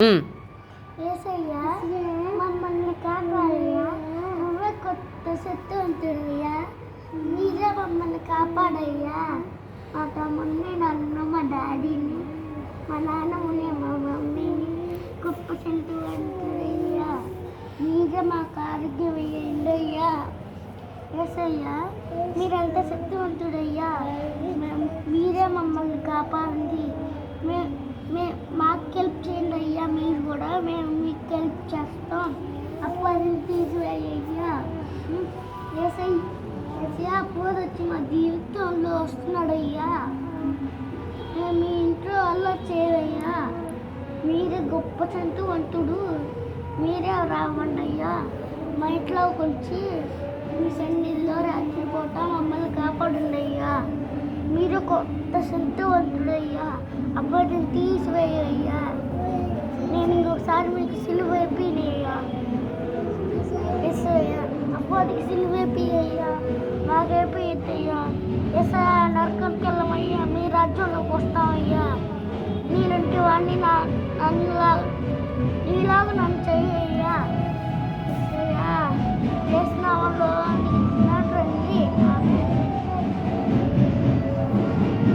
యేసయ్యా మమ్మల్ని కాపాడయ్యా, నువ్వే కొత్త శక్తివంతుడయ్యా, మీరే మమ్మల్ని కాపాడయ్యా. మా తమ్ముడిని, నన్ను, మా డాడీని, మా నాన్నమ్మని, మా మమ్మీని గొప్ప శక్తివంతుడయ్యా, మీరే మాకు ఆరోగ్యం వేయండి అయ్యా. యేసయ్యా మీరంత శక్తివంతుడయ్యా, మీరే మమ్మల్ని కాపాడండి. మాకు హెల్ప్ చేయండి అయ్యా, మీరు కూడా మేము మీకు హెల్ప్ చేస్తాం. అప్పని తీసివేయ్యా. యేసయ్యా పూజ వచ్చి మా జీవితంలో వస్తున్నాడయ్యా, మేము మీ ఇంట్లో వాళ్ళు చేయవయ్యా, మీరే గొప్ప శక్తివంతుడు, మీరే రావండి అయ్యా. మా ఇంట్లోకి వచ్చి మీ సన్నిధిలో రాత్రిపూట మమ్మల్ని కాపాడండి అయ్యా, మీరు కొత్త శక్తివంతుడయ్యా. అప్పటిని తీసివేయ్యా, నేను ఇంకొకసారి మీకు సిలువ వేపినయ్యా. యేసయ్యా అప్పటికి సిలువ వేపియ్యా, నాకు వేపియ్యా. యేసయ్యా నరకంకి వెళ్ళమయ్యా, మీ రాజ్యంలోకి వస్తామయ్యా. నీలాంటి వాడిని నీలాగా నన్ను చెయ్యయ్యా.